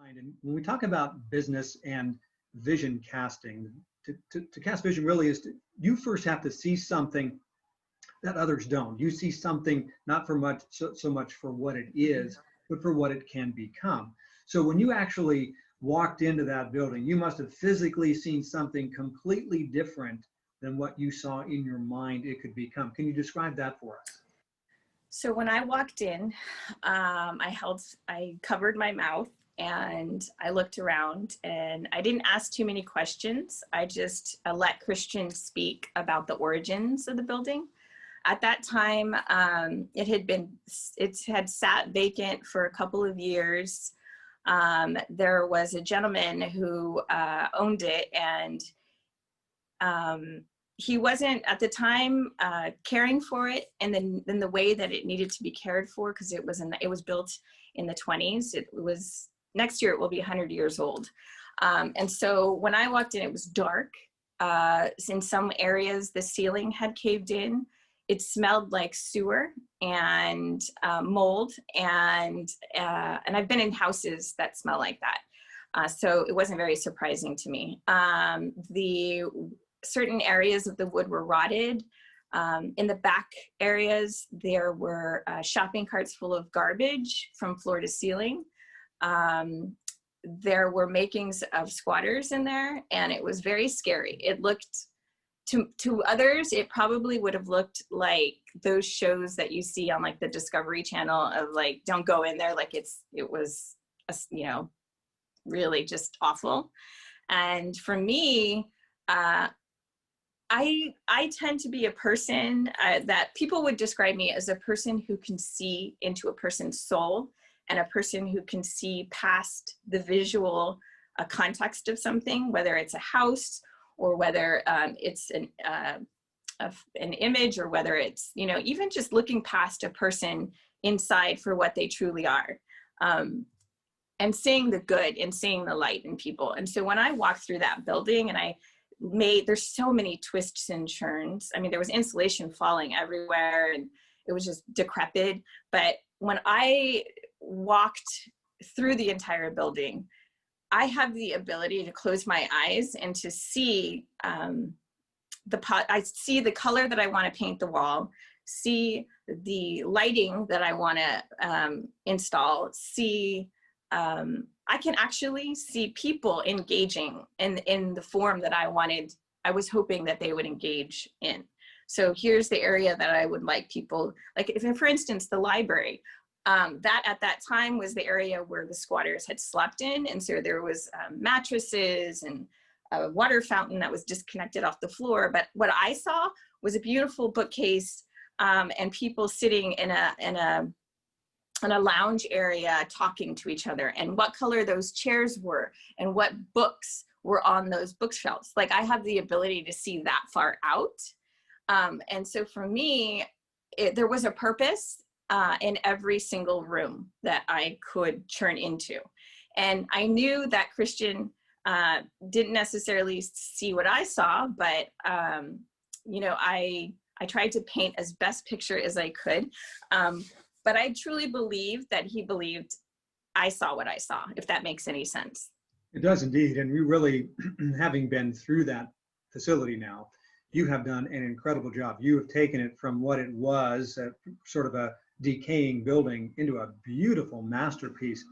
mind. And when we talk about business and vision casting, to cast vision really is you first have to see something that others don't. You see something not for much so much for what it is, but for what it can become. So when you actually walked into that building, you must have physically seen something completely different than what you saw in your mind it could become. Can you describe that for us? So when I walked in, I covered my mouth and I looked around and I didn't ask too many questions. I just let Christian speak about the origins of the building. At that time, it had sat vacant for a couple of years. There was a gentleman who owned it, and he wasn't at the time caring for it in the way that it needed to be cared for, because it was built in the 20s. Next year it will be 100 years old. And so when I walked in, it was dark. In some areas, the ceiling had caved in. It smelled like sewer and mold, and I've been in houses that smell like that. So it wasn't very surprising to me. Certain areas of the wood were rotted. In the back areas, there were shopping carts full of garbage from floor to ceiling. There were makings of squatters in there, and it was very scary. It looked, to others, it probably would have looked like those shows that you see on like the Discovery Channel of like, don't go in there, like it was, really just awful. And for me, I tend to be a person that people would describe me as a person who can see into a person's soul, and a person who can see past the visual context of something, whether it's a house or whether it's an image, or whether it's, even just looking past a person inside for what they truly are, and seeing the good and seeing the light in people. And so when I walked through that building, and there's so many twists and turns. I mean, there was insulation falling everywhere, and it was just decrepit. But when I walked through the entire building, I have the ability to close my eyes and to see I see the color that I want to paint the wall, see the lighting that I want to install, see I can actually see people engaging in the form that I was hoping that they would engage in. So here's the area that I would like people, like if, for instance, the library, that at that time was the area where the squatters had slept in. And so there was mattresses and a water fountain that was disconnected off the floor. But what I saw was a beautiful bookcase and people sitting in a lounge area talking to each other, and what color those chairs were and what books were on those bookshelves. Like, I have the ability to see that far out. And so for me, there was a purpose in every single room that I could turn into. And I knew that Christian didn't necessarily see what I saw, but I tried to paint as best picture as I could. But I truly believe that he believed I saw what I saw, if that makes any sense. It does indeed. And we really, having been through that facility now, you have done an incredible job. You have taken it from what it was, sort of a decaying building, into a beautiful masterpiece.